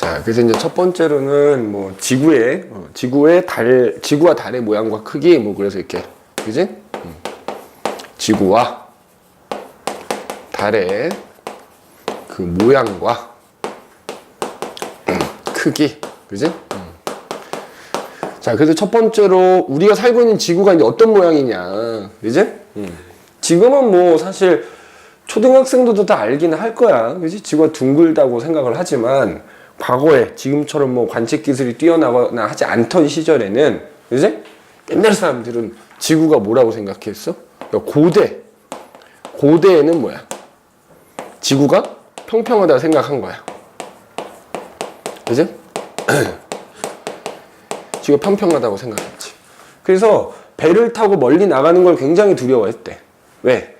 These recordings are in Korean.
자, 그래서 이제 첫 번째로는 뭐 지구와 달의 모양과 크기, 뭐 그래서 이렇게, 그지? 지구와 달의 그 모양과 크기, 그지? 자, 그래서 첫 번째로 우리가 살고 있는 지구가 이제 어떤 모양이냐, 그지? 지금은 뭐 사실 초등학생들도 다 알기는 할 거야, 그지? 지구가 둥글다고 생각을 하지만 과거에 지금처럼 뭐 관측 기술이 뛰어나거나 하지 않던 시절에는, 그지? 옛날 사람들은 지구가 뭐라고 생각했어? 그러니까 고대에는 뭐야? 지구가 평평하다고 생각한 거야. 그지? 지구가 평평하다고 생각했지. 그래서 배를 타고 멀리 나가는 걸 굉장히 두려워했대. 왜?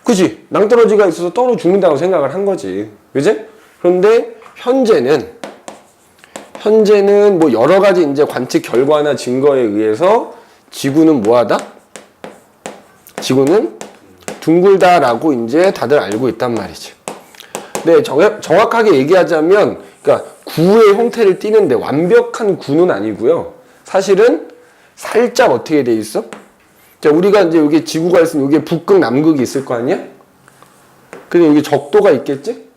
그지? 낭떠러지가 있어서 떨어 죽는다고 생각을 한 거지. 그지? 그런데 현재는 뭐 여러 가지 이제 관측 결과나 증거에 의해서 지구는 뭐하다? 지구는 둥글다라고 이제 다들 알고 있단 말이지. 네, 정확하게 얘기하자면, 그러니까 구의 형태를 띠는데 완벽한 구는 아니고요. 사실은 살짝 어떻게 돼 있어? 자, 우리가 이제 여기 지구가 있으면 여기에 북극, 남극이 있을 거 아니야? 그리고 여기 적도가 있겠지?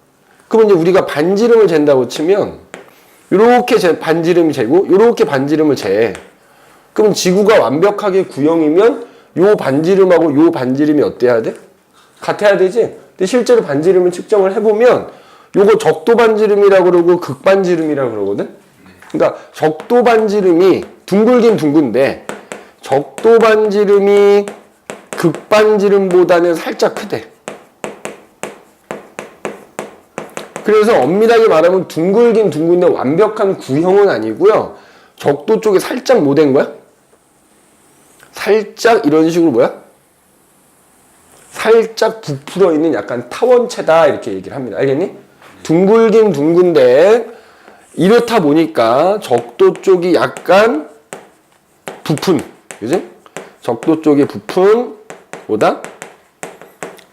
그러면 이제 우리가 반지름을 잰다고 치면, 요렇게 반지름이 재고, 요렇게 반지름을 재. 그럼 지구가 완벽하게 구형이면, 요 반지름하고 요 반지름이 어때야 돼? 같아야 되지? 근데 실제로 반지름을 측정을 해보면, 요거 적도 반지름이라고 그러고 극 반지름이라고 그러거든? 그러니까 적도 반지름이 둥글긴 둥근데, 적도 반지름이 극 반지름보다는 살짝 크대. 그래서 엄밀하게 말하면 둥글긴 둥근데 완벽한 구형은 아니고요. 적도 쪽에 살짝 뭐 된 거야? 살짝 이런 식으로 뭐야? 살짝 부풀어 있는 약간 타원체다 이렇게 얘기를 합니다. 알겠니? 둥글긴 둥근데 이렇다 보니까 적도 쪽이 약간 부푼, 그지? 적도 쪽이 부푼보다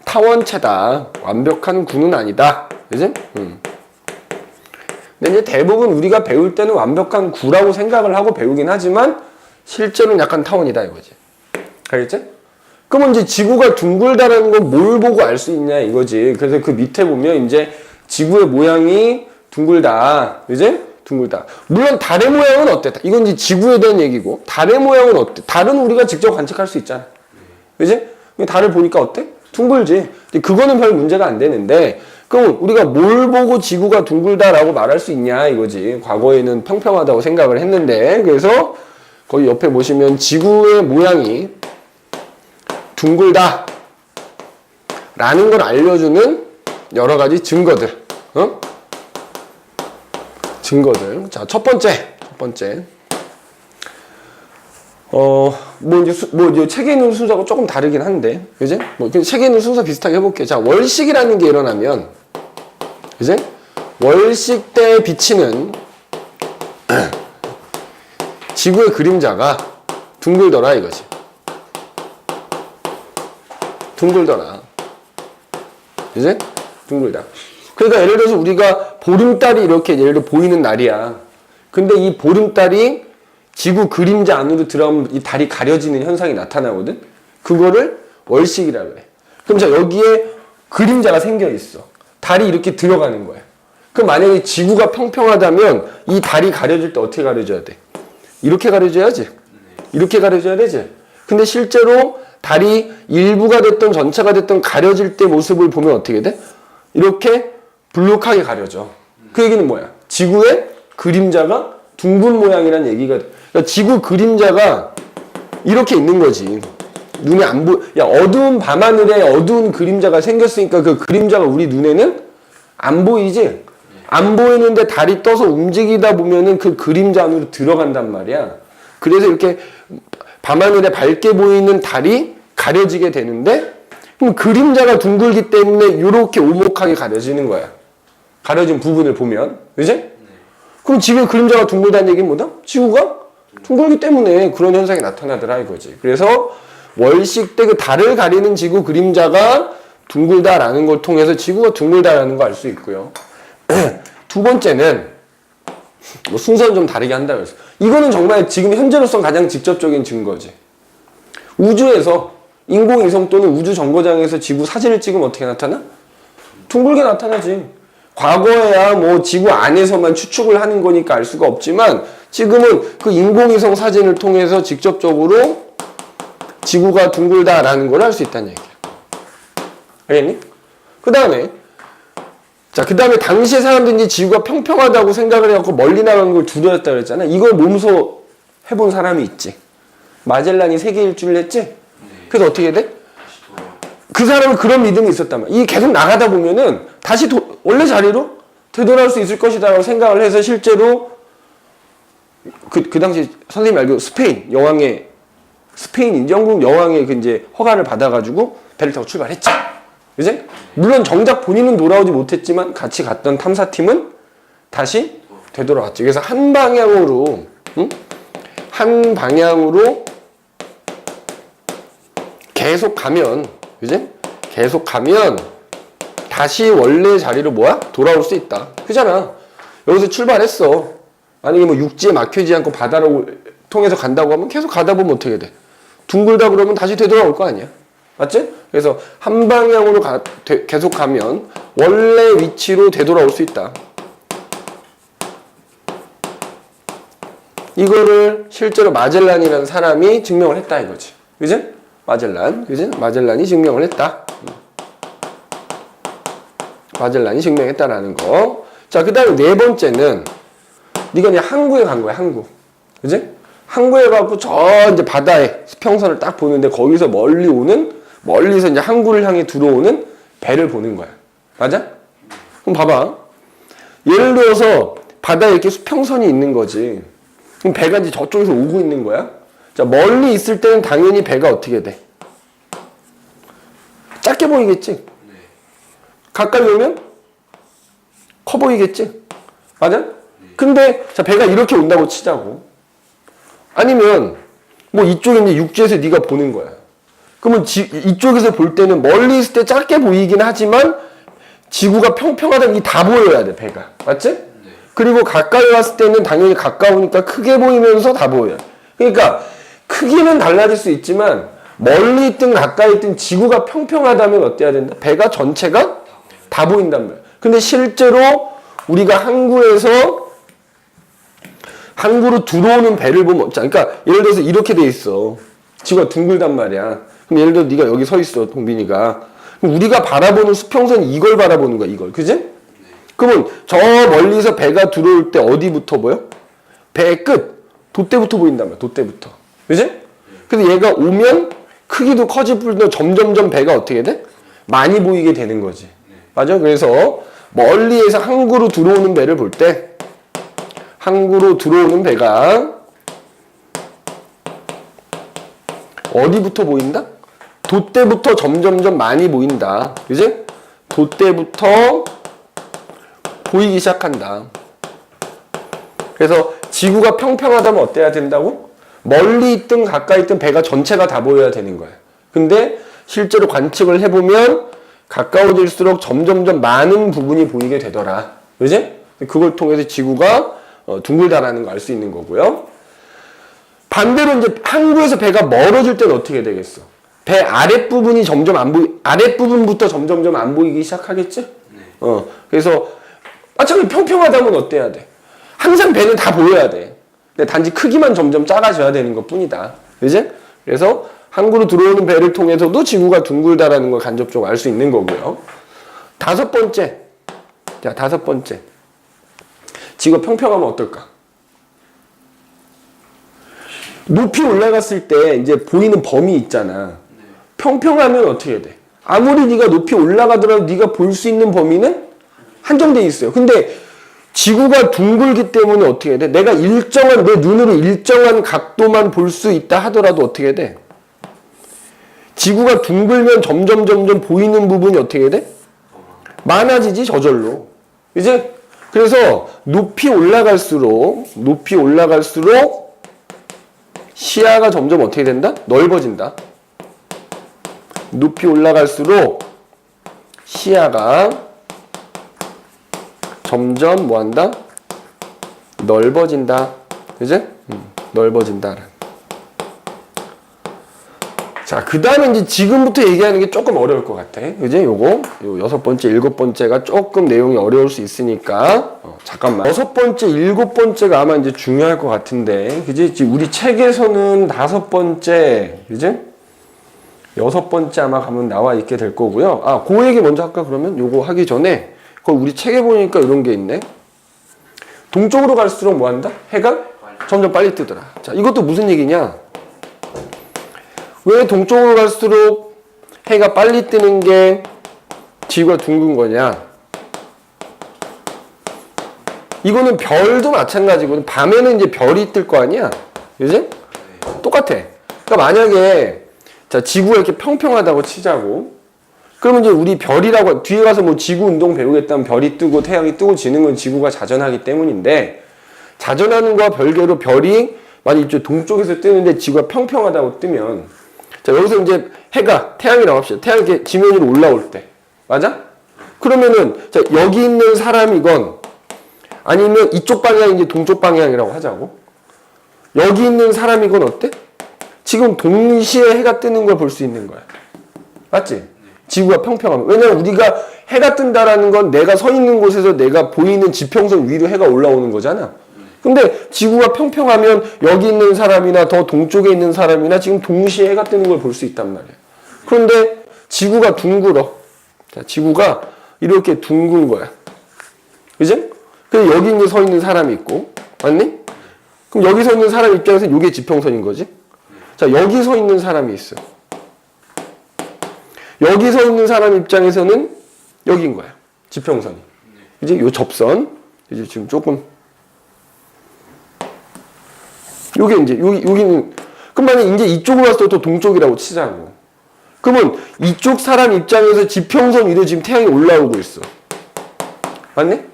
타원체다. 완벽한 구는 아니다. 그지? 근데 이제 대부분 우리가 배울 때는 완벽한 구라고 생각을 하고 배우긴 하지만 실제로는 약간 타원이다 이거지. 알겠지? 그러면 이제 지구가 둥글다라는 건 뭘 보고 알 수 있냐 이거지. 그래서 그 밑에 보면 이제 지구의 모양이 둥글다. 그지? 둥글다. 물론 달의 모양은 어때? 이건 이제 지구에 대한 얘기고 달의 모양은 어때? 달은 우리가 직접 관측할 수 있잖아. 그지? 달을 보니까 어때? 둥글지. 그거는 별 문제가 안 되는데 그럼 우리가 뭘 보고 지구가 둥글다라고 말할 수 있냐 이거지. 과거에는 평평하다고 생각을 했는데 그래서 거기 옆에 보시면 지구의 모양이 둥글다 라는 걸 알려주는 여러 가지 증거들. 증거들. 자, 첫 번째. 뭐 이제 책에 있는 순서가 조금 다르긴 한데, 그지? 뭐 책에 있는 순서 비슷하게 해볼게. 자, 월식이라는 게 일어나면, 그지? 월식 때 비치는 지구의 그림자가 둥글더라 이거지. 둥글더라. 그지? 둥글다. 그러니까 예를 들어서 우리가 보름달이 이렇게 예를 들어 보이는 날이야. 근데 이 보름달이 지구 그림자 안으로 들어가면 이 달이 가려지는 현상이 나타나거든? 그거를 월식이라고 그래. 그럼 자, 여기에 그림자가 생겨 있어. 달이 이렇게 들어가는 거야. 그럼 만약에 지구가 평평하다면 이 달이 가려질 때 어떻게 가려져야 돼? 이렇게 가려져야지. 이렇게 가려져야 되지. 근데 실제로 달이 일부가 됐든 전체가 됐든 가려질 때 모습을 보면 어떻게 돼? 이렇게 불룩하게 가려져. 그 얘기는 뭐야? 지구의 그림자가 둥근 모양이라는 얘기가 돼. 그러니까 지구 그림자가 이렇게 있는 거지. 눈에 안 보여. 야, 어두운 밤하늘에 어두운 그림자가 생겼으니까 그 그림자가 우리 눈에는 안 보이지? 안 보이는데 달이 떠서 움직이다 보면은 그 그림자 안으로 들어간단 말이야. 그래서 이렇게 밤하늘에 밝게 보이는 달이 가려지게 되는데 그럼 그림자가 둥글기 때문에 이렇게 오목하게 가려지는 거야. 가려진 부분을 보면. 그지? 그럼 지구의 그림자가 둥글다는 얘기는 뭐다? 지구가 둥글기 때문에 그런 현상이 나타나더라 이거지. 그래서 월식 때 그 달을 가리는 지구 그림자가 둥글다라는 걸 통해서 지구가 둥글다라는 걸 알 수 있고요. 두 번째는 뭐 순서는 좀 다르게 한다 그래서 이거는 정말 지금 현재로서 가장 직접적인 증거지. 우주에서 인공위성 또는 우주 정거장에서 지구 사진을 찍으면 어떻게 나타나? 둥글게 나타나지. 과거에야 뭐 지구 안에서만 추측을 하는 거니까 알 수가 없지만 지금은 그 인공위성 사진을 통해서 직접적으로 지구가 둥글다라는 걸 알 수 있다는 얘기야. 알겠니? 그 다음에 당시에 사람들이 지구가 평평하다고 생각을 해갖고 멀리 나가는 걸 두려웠다 그랬잖아. 이걸 몸소 해본 사람이 있지. 마젤란이 세계 일주를 했지? 그래서 어떻게 돼? 그 사람은 그런 믿음이 있었단 말이야. 이게 계속 나가다 보면은 다시 원래 자리로 되돌아올 수 있을 것이다 라고 생각을 해서 실제로 그 당시 선생님이 알고 영국 여왕의 그 이제 허가를 받아가지고 배를 타고 출발했지. 그지? 물론 정작 본인은 돌아오지 못했지만 같이 갔던 탐사팀은 다시 되돌아왔지. 그래서 한 방향으로 계속 가면, 그지? 계속 가면 다시 원래 자리로 돌아올 수 있다. 그잖아. 여기서 출발했어. 만약에 뭐 육지에 막히지 않고 바다를 통해서 간다고 하면 계속 가다 보면 어떻게 돼? 둥글다 그러면 다시 되돌아올 거 아니야. 맞지? 그래서 한 방향으로 계속 가면 원래 위치로 되돌아올 수 있다. 이거를 실제로 마젤란이라는 사람이 증명을 했다 이거지. 그지? 마젤란이 증명을 했다. 마젤란이 증명했다라는 거. 자, 그 다음에 네 번째는 네가 이제 항구에 간 거야, 항구. 그지? 항구에 가고 저 이제 바다에 수평선을 딱 보는데 거기서 멀리서 이제 항구를 향해 들어오는 배를 보는 거야. 맞아? 그럼 봐봐. 예를 들어서 바다에 이렇게 수평선이 있는 거지. 그럼 배가 이제 저쪽에서 오고 있는 거야. 자, 멀리 있을 때는 당연히 배가 어떻게 돼? 작게 보이겠지? 가까이 오면 커 보이겠지? 맞아? 근데 자, 배가 이렇게 온다고 치자고. 아니면 뭐 이쪽에 이제 육지에서 네가 보는 거야. 그러면 이쪽에서 볼 때는 멀리 있을 때 작게 보이긴 하지만 지구가 평평하다는 게 다 보여야 돼, 배가. 맞지? 그리고 가까이 왔을 때는 당연히 가까우니까 크게 보이면서 다 보여요. 그러니까 크기는 달라질 수 있지만 멀리 있든 가까이 있든 지구가 평평하다면 어때야 된다? 배가 전체가 다 보인단 말이야. 근데 실제로 우리가 항구로 들어오는 배를 보면 그러니까 예를 들어서 이렇게 돼 있어. 지구가 둥글단 말이야. 그럼 예를 들어 네가 여기 서 있어, 동빈이가. 그럼 우리가 바라보는 수평선이 이걸 바라보는 거야, 이걸. 그지? 그러면 저 멀리서 배가 들어올 때 어디부터 보여? 배 끝. 돛대부터 보인단 말이야, 돛대부터. 그지? 그래서 얘가 오면 크기도 커질 뿐더러 점점점 배가 어떻게 돼? 많이 보이게 되는 거지. 맞아? 그래서 멀리에서 항구로 들어오는 배를 볼 때 항구로 들어오는 배가 어디부터 보인다? 돛대부터 점점점 많이 보인다. 그지? 돛대부터 보이기 시작한다. 그래서 지구가 평평하다면 어때야 된다고? 멀리 있든 가까이 있든 배가 전체가 다 보여야 되는 거야. 근데 실제로 관측을 해보면 가까워질수록 점점점 많은 부분이 보이게 되더라. 그지? 그걸 통해서 지구가 둥글다라는 걸 알 수 있는 거고요. 반대로 이제 항구에서 배가 멀어질 때는 어떻게 되겠어? 배 아랫부분이 아랫부분부터 점점점 안 보이기 시작하겠지? 그래서 마찬가지로 평평하다면 어때야 돼? 항상 배는 다 보여야 돼. 근데 단지 크기만 점점 작아져야 되는 것 뿐이다. 그지? 그래서 항구로 들어오는 배를 통해서도 지구가 둥글다라는 걸 간접적으로 알 수 있는 거고요. 다섯 번째. 지구가 평평하면 어떨까? 높이 올라갔을 때 이제 보이는 범위 있잖아. 평평하면 어떻게 돼? 아무리 네가 높이 올라가더라도 네가 볼 수 있는 범위는 한정돼 있어요. 근데 지구가 둥글기 때문에 어떻게 돼? 내가 내 눈으로 일정한 각도만 볼 수 있다 하더라도 어떻게 돼? 지구가 둥글면 점점 보이는 부분이 어떻게 돼? 많아지지, 저절로. 이제 그래서 높이 올라갈수록 시야가 점점 어떻게 된다? 넓어진다. 높이 올라갈수록 시야가 점점 뭐한다? 넓어진다. 그지? 넓어진다. 자, 그 다음에 이제 지금부터 얘기하는 게 조금 어려울 것 같아. 그지? 요 6번째, 7번째가 조금 내용이 어려울 수 있으니까. 잠깐만. 6번째, 7번째가 아마 이제 중요할 것 같은데. 그지? 우리 책에서는 5번째, 그지? 6번째 아마 가면 나와 있게 될 거고요. 아, 그 얘기 먼저 할까, 그러면? 요거 하기 전에. 우리 책에 보니까 이런 게 있네. 동쪽으로 갈수록 뭐 한다? 해가 점점 빨리 뜨더라. 자, 이것도 무슨 얘기냐? 왜 동쪽으로 갈수록 해가 빨리 뜨는 게 지구가 둥근 거냐? 이거는 별도 마찬가지거든. 밤에는 이제 별이 뜰 거 아니야? 그지? 똑같아. 그러니까 만약에 자, 지구가 이렇게 평평하다고 치자고. 그러면 이제 우리 별이라고 뒤에 가서 뭐 지구 운동 배우겠다면 별이 뜨고 태양이 뜨고 지는 건 지구가 자전하기 때문인데 자전하는 거와 별개로 별이 만약 이쪽 동쪽에서 뜨는데 지구가 평평하다고 뜨면 자, 여기서 이제 해가 태양이라고 합시다. 태양이 이렇게 지면 위로 올라올 때. 맞아? 그러면은 자, 여기 있는 사람이건 아니면 이쪽 방향이 이제 동쪽 방향이라고 하자고. 여기 있는 사람이건 어때? 지금 동시에 해가 뜨는 걸 볼 수 있는 거야. 맞지? 지구가 평평하면. 왜냐면 우리가 해가 뜬다라는 건 내가 서 있는 곳에서 내가 보이는 지평선 위로 해가 올라오는 거잖아. 근데 지구가 평평하면 여기 있는 사람이나 더 동쪽에 있는 사람이나 지금 동시에 해가 뜨는 걸 볼 수 있단 말이야. 그런데 지구가 둥글어. 자, 지구가 이렇게 둥근 거야. 그지? 그래서 여기 이제 서 있는 사람이 있고, 맞니? 그럼 여기 서 있는 사람 입장에서 이게 지평선인 거지? 자, 여기 서 있는 사람이 있어. 여기 서 있는 사람 입장에서는 여기인 거야. 지평선이. 이제 요 접선. 이제 지금 조금. 요게 이제, 여기는, 그럼 만약 이제 이쪽으로 왔을 때 또 동쪽이라고 치자고. 그러면 이쪽 사람 입장에서 지평선 위로 지금 태양이 올라오고 있어. 맞네?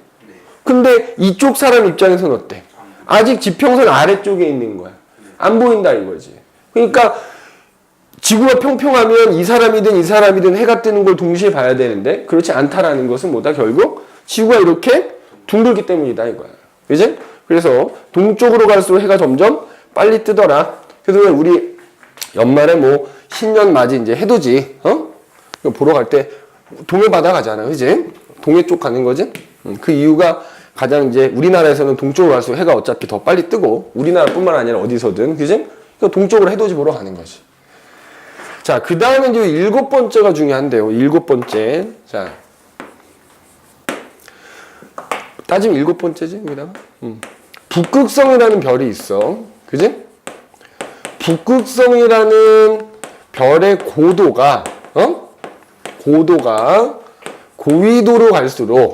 근데 이쪽 사람 입장에서는 어때? 아직 지평선 아래쪽에 있는 거야. 안 보인다 이거지. 그러니까 지구가 평평하면 이 사람이든 해가 뜨는 걸 동시에 봐야 되는데 그렇지 않다라는 것은 뭐다? 결국 지구가 이렇게 둥글기 때문이다 이거야. 그지? 그래서 동쪽으로 갈수록 해가 점점 빨리 뜨더라. 그래서 우리 연말에 뭐 신년 맞이 이제 해돋이 보러 갈 때 동해 바다 가잖아. 그지? 동해 쪽 가는 거지? 그 이유가 가장 이제 우리나라에서는 동쪽으로 갈수록 해가 어차피 더 빨리 뜨고 우리나라뿐만 아니라 어디서든 그지? 그러니까 동쪽으로 해돋이 보러 가는 거지. 자, 그 다음에 이제 7번째가 중요한데요. 7번째. 자, 따지면 7번째지, 여기다가. 북극성이라는 별이 있어. 그지? 북극성이라는 별의 고도가, 고도가 고위도로 갈수록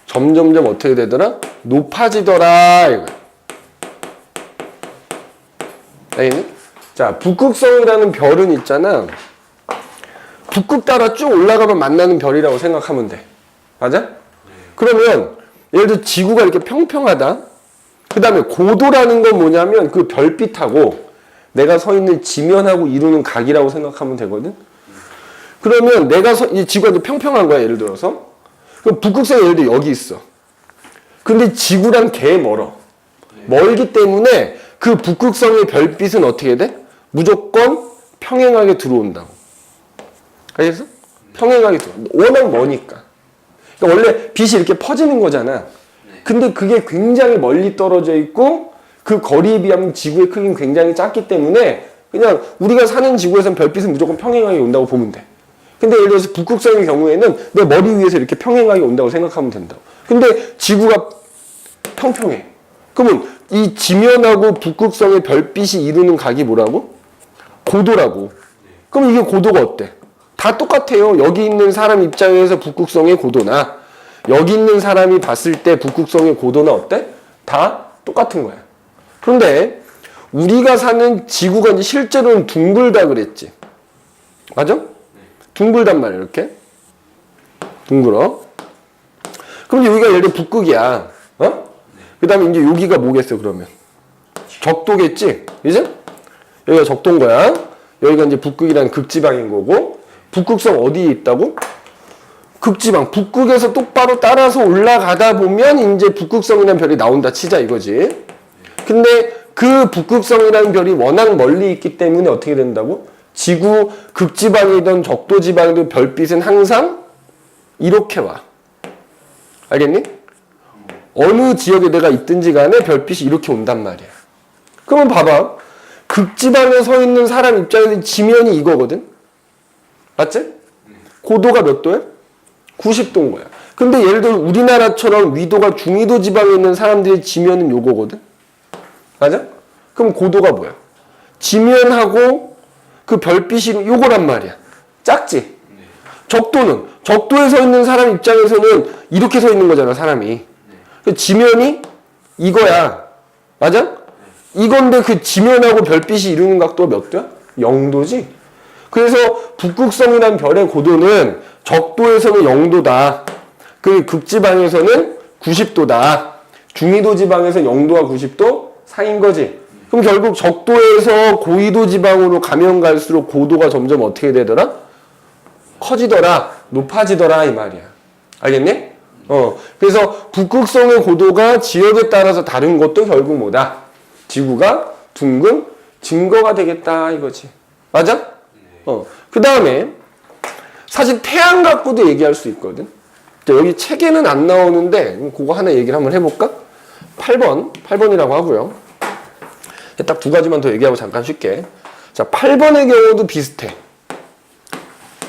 점점점 어떻게 되더라? 높아지더라. 이거. 알겠니? 자, 북극성이라는 별은 있잖아. 북극 따라 쭉 올라가면 만나는 별이라고 생각하면 돼. 맞아? 그러면 예를 들어 지구가 이렇게 평평하다. 그 다음에 고도라는 건 뭐냐면 그 별빛하고 내가 서 있는 지면하고 이루는 각이라고 생각하면 되거든. 그러면 내가 이 지구가 이제 평평한 거야. 예를 들어서. 그럼 북극성이 예를 들어 여기 있어. 근데 지구랑 개 멀어. 멀기 때문에 그 북극성의 별빛은 어떻게 돼? 무조건 평행하게 들어온다고. 알겠어? 평행하게 들어온다. 워낙 머니까. 그러니까 원래 빛이 이렇게 퍼지는 거잖아. 근데 그게 굉장히 멀리 떨어져 있고 그 거리에 비하면 지구의 크기는 굉장히 작기 때문에 그냥 우리가 사는 지구에서는 별빛은 무조건 평행하게 온다고 보면 돼. 근데 예를 들어서 북극성의 경우에는 내 머리 위에서 이렇게 평행하게 온다고 생각하면 된다고. 근데 지구가 평평해. 그러면 이 지면하고 북극성의 별빛이 이루는 각이 뭐라고? 고도라고. 그럼 이게 고도가 어때? 다 똑같아요. 여기 있는 사람 입장에서 북극성의 고도나 여기 있는 사람이 봤을 때 북극성의 고도나 어때? 다 똑같은 거야. 그런데 우리가 사는 지구가 이제 실제로는 둥글다 그랬지. 맞아? 둥글단 말이야. 이렇게. 둥글어. 그럼 여기가 예를 들어 북극이야. 그 다음에 이제 여기가 뭐겠어, 그러면? 적도겠지? 이제? 여기가 적도인 거야. 여기가 이제 북극이라는 극지방인 거고, 북극성 어디에 있다고? 극지방, 북극에서 똑바로 따라서 올라가다 보면 이제 북극성이라는 별이 나온다 치자 이거지. 근데 그 북극성이라는 별이 워낙 멀리 있기 때문에 어떻게 된다고? 지구 극지방이든 적도지방이든 별빛은 항상 이렇게 와. 알겠니? 어느 지역에 내가 있든지 간에 별빛이 이렇게 온단 말이야. 그러면 봐봐. 극지방에 서 있는 사람 입장에서 지면이 이거거든? 맞지? 고도가 몇 도야? 90도인 거야. 근데 예를 들어 우리나라처럼 위도가 중위도 지방에 있는 사람들의 지면은 요거거든? 맞아? 그럼 고도가 뭐야? 지면하고 그 별빛이 요거란 말이야. 작지? 적도는? 적도에 서 있는 사람 입장에서는 이렇게 서 있는 거잖아, 사람이. 그 지면이 이거야. 맞아? 이건데 그 지면하고 별빛이 이루는 각도가 몇 도야? 0도지? 그래서 북극성이란 별의 고도는 적도에서는 0도다. 그 극지방에서는 90도다. 중위도 지방에서 0도와 90도 사이인 거지. 그럼 결국 적도에서 고위도 지방으로 가면 갈수록 고도가 점점 어떻게 되더라? 커지더라. 높아지더라 이 말이야. 알겠니? 그래서 북극성의 고도가 지역에 따라서 다른 것도 결국 뭐다? 지구가 둥근 증거가 되겠다 이거지. 맞아? 그 다음에 사실 태양 갖고도 얘기할 수 있거든. 여기 책에는 안 나오는데 그거 하나 얘기를 한번 해볼까? 8번이라고 하고요. 딱 두 가지만 더 얘기하고 잠깐 쉴게. 자, 8번의 경우도 비슷해.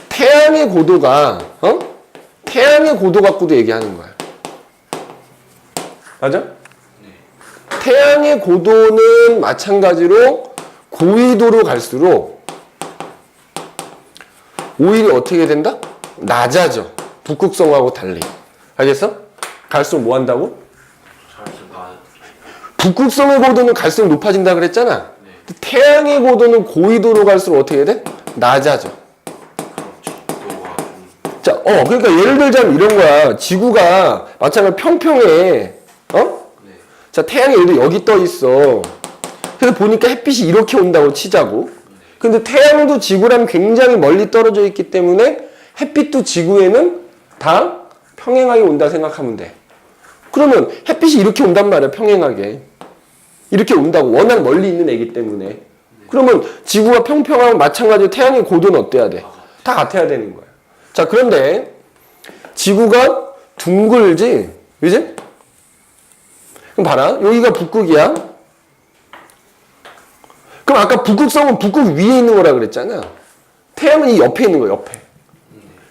태양의 고도가 태양의 고도 갖고도 얘기하는 거야. 맞아? 태양의 고도는 마찬가지로 고위도로 갈수록 오히려 어떻게 된다? 낮아져. 북극성하고 달리. 알겠어? 갈수록 뭐 한다고? 북극성의 고도는 갈수록 높아진다 그랬잖아. 네. 태양의 고도는 고위도로 갈수록 어떻게 돼? 낮아져. 자, 그러니까 예를 들자면 이런 거야. 지구가 마찬가지로 평평해. 네. 자, 태양이 예를 들어 여기 떠 있어. 그래서 보니까 햇빛이 이렇게 온다고 치자고. 근데 태양도 지구랑 굉장히 멀리 떨어져 있기 때문에 햇빛도 지구에는 다 평행하게 온다 생각하면 돼. 그러면 햇빛이 이렇게 온단 말이야, 평행하게. 이렇게 온다고. 워낙 멀리 있는 애기 때문에. 그러면 지구가 평평하면 마찬가지로 태양의 고도는 어때야 돼? 다 같아야 되는 거야. 자, 그런데 지구가 둥글지? 그지? 그럼 봐라. 여기가 북극이야. 그럼 아까 북극성은 북극 위에 있는 거라 그랬잖아. 태양은 이 옆에 있는 거야, 옆에.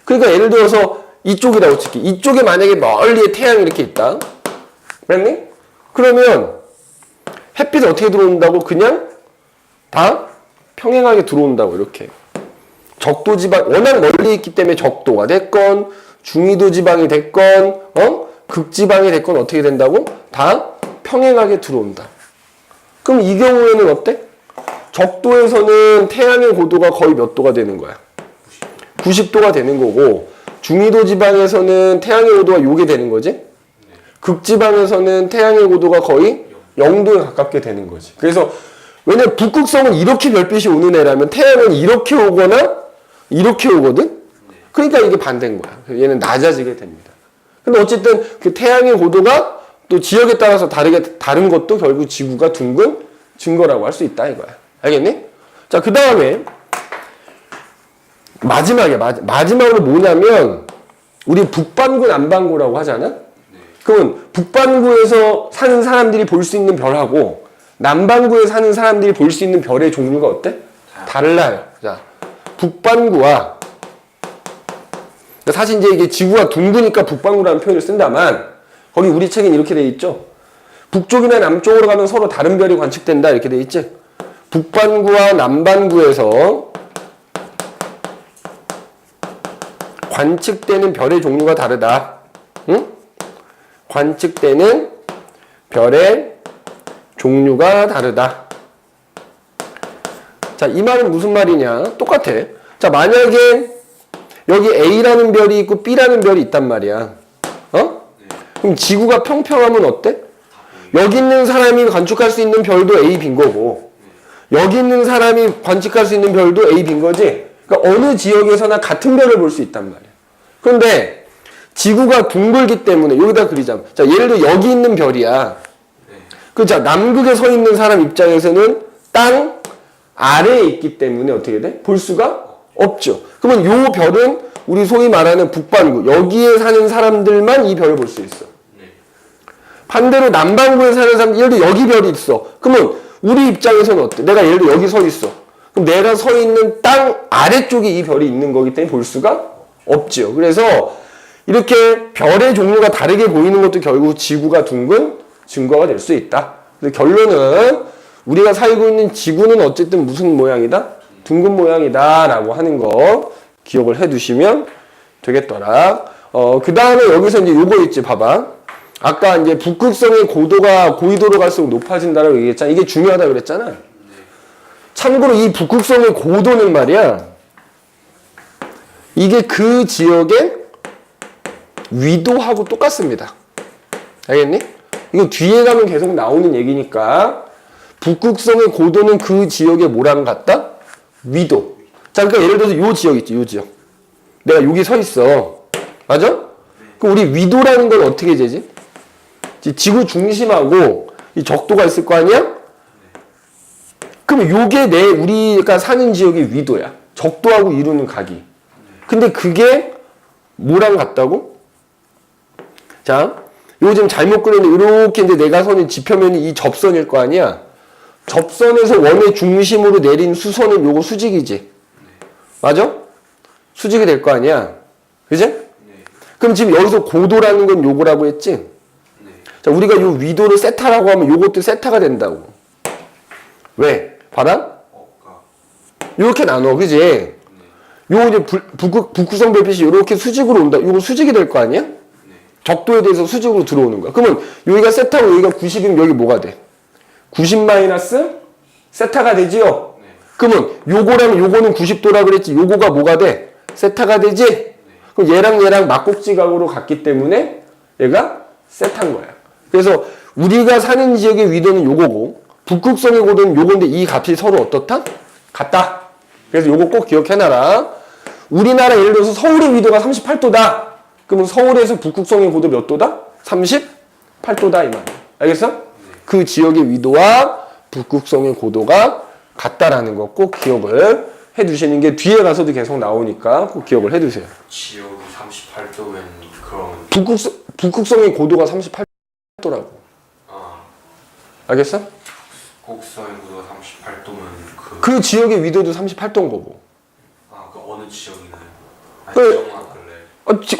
그러니까 예를 들어서 이쪽이라고 칠게. 이쪽에 만약에 멀리에 태양이 이렇게 있다. 그랬니? 그러면 햇빛이 어떻게 들어온다고? 그냥 다 평행하게 들어온다고, 이렇게. 적도 지방, 워낙 멀리 있기 때문에 적도가 됐건, 중위도 지방이 됐건, 극지방이 됐건 어떻게 된다고? 다 평행하게 들어온다. 그럼 이 경우에는 어때? 적도에서는 태양의 고도가 거의 몇 도가 되는 거야? 90도가 되는 거고, 중위도 지방에서는 태양의 고도가 요게 되는 거지? 극지방에서는 태양의 고도가 거의 0도에 가깝게 되는 거지. 그래서 왜냐면 북극성은 이렇게 별빛이 오는 애라면 태양은 이렇게 오거나 이렇게 오거든? 그러니까 이게 반대인 거야. 얘는 낮아지게 됩니다. 근데 어쨌든 그 태양의 고도가 또 지역에 따라서 다른 것도 결국 지구가 둥근 증거라고 할 수 있다 이거야. 알겠니? 자, 그 다음에 마지막으로 뭐냐면 우리 북반구 남반구라고 하잖아? 그러면 북반구에서 사는 사람들이 볼 수 있는 별하고 남반구에 사는 사람들이 볼 수 있는 별의 종류가 어때? 달라요. 자, 북반구와 사실 이제 이게 지구가 둥그니까 북반구라는 표현을 쓴다만 거기 우리 책엔 이렇게 돼 있죠. 북쪽이나 남쪽으로 가면 서로 다른 별이 관측된다 이렇게 돼 있지. 북반구와 남반구에서 관측되는 별의 종류가 다르다. 응? 관측되는 별의 종류가 다르다. 자, 이 말은 무슨 말이냐? 똑같아. 자, 만약에 여기 A라는 별이 있고 B라는 별이 있단 말이야. 그럼 지구가 평평하면 어때? 여기 있는 사람이 관측할 수 있는 별도 A 빈 거고, 여기 있는 사람이 관측할 수 있는 별도 A 빈 거지? 그러니까 어느 지역에서나 같은 별을 볼 수 있단 말이야. 그런데 지구가 둥글기 때문에 여기다 그리자면 자 예를 들어 여기 있는 별이야. 그자 남극에 서 있는 사람 입장에서는 땅 아래에 있기 때문에 어떻게 돼? 볼 수가 없죠. 그러면 요 별은 우리 소위 말하는 북반구 여기에 사는 사람들만 이 별을 볼 수 있어. 반대로 남반구에 사는 사람 예를 들어 여기 별이 있어. 그러면 우리 입장에서는 어때? 내가 예를 들어 여기 서 있어. 그럼 내가 서 있는 땅 아래쪽에 이 별이 있는 거기 때문에 볼 수가 없죠. 그래서 이렇게 별의 종류가 다르게 보이는 것도 결국 지구가 둥근 증거가 될 수 있다. 근데 결론은 우리가 살고 있는 지구는 어쨌든 무슨 모양이다? 둥근 모양이다 라고 하는 거 기억을 해 두시면 되겠더라. 그 다음에 여기서 이제 요거 있지 봐봐. 아까 이제 북극성의 고도가 고緯도로 갈수록 높아진다라고 얘기했잖아. 이게 중요하다 그랬잖아. 참고로 이 북극성의 고도는 말이야. 이게 그 지역의 위도하고 똑같습니다. 알겠니? 이거 뒤에 가면 계속 나오는 얘기니까 북극성의 고도는 그 지역의 뭐랑 같다? 위도. 자, 그러니까 예를 들어서 요 지역 있지, 요 지역. 내가 여기 서 있어. 맞아? 그럼 우리 위도라는 건 어떻게 되지? 지구 중심하고 이 적도가 있을 거 아니야? 그럼 요게 우리가 사는 지역의 위도야. 적도하고 이루는 각이. 근데 그게 뭐랑 같다고? 자, 요거 지금 잘못 그렸는데 이렇게 이제 내가 서는 지표면이 이 접선일 거 아니야? 접선에서 원의 중심으로 내린 수선은 요거 수직이지. 맞아? 수직이 될 거 아니야? 그지? 그럼 지금 여기서 고도라는 건 요거라고 했지? 자, 우리가 요 위도를 세타라고 하면 요것도 세타가 된다고. 왜? 봐라? 요렇게 나눠, 그지? 요거 이제 북극성 별빛이 요렇게 수직으로 온다. 요거 수직이 될 거 아니야? 적도에 대해서 수직으로 들어오는 거야. 그러면 여기가 세타고 여기가 90이면 여기 뭐가 돼? 90 마이너스 세타가 되지요? 그러면 요거랑 요거는 90도라 그랬지. 요거가 뭐가 돼? 세타가 되지? 그럼 얘랑 막곡지각으로 갔기 때문에 얘가 세타인 거야. 그래서 우리가 사는 지역의 위도는 요거고 북극성의 고도는 요건데 이 값이 서로 어떻다? 같다. 그래서 요거 꼭 기억해놔라. 우리나라 예를 들어서 서울의 위도가 38도다. 그러면 서울에서 북극성의 고도 몇 도다? 38도다 이 말이야. 알겠어? 그 지역의 위도와 북극성의 고도가 같다라는 거 꼭 기억을 해두시는 게 뒤에 가서도 계속 나오니까 꼭 기억을 해두세요. 지역이 38도면 그럼 북극성의 고도가 38도라고. 알겠어? 북극성의 고도가 38도면 그 지역의 위도도 38도인 거고. 그 어느 지역이나요? 그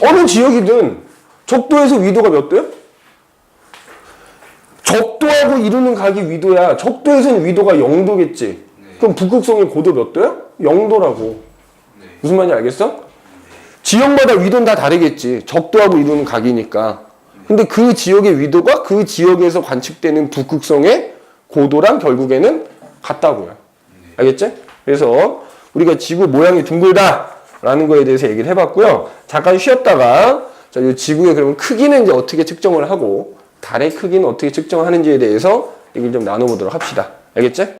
어느 지역이든 적도에서 위도가 몇 도야? 적도하고 이루는 각이 위도야. 적도에서는 위도가 0도겠지. 그럼 북극성의 고도 몇 도야? 0도라고. 무슨 말인지 알겠어? 지역마다 위도는 다 다르겠지. 적도하고 이루는 각이니까. 근데 그 지역의 위도가 그 지역에서 관측되는 북극성의 고도랑 결국에는 같다고요. 알겠지? 그래서 우리가 지구 모양이 둥글다라는 거에 대해서 얘기를 해봤고요. 잠깐 쉬었다가 자, 이 지구의 그러면 크기는 이제 어떻게 측정을 하고 달의 크기는 어떻게 측정하는지에 대해서 얘기를 좀 나눠보도록 합시다. 알겠지?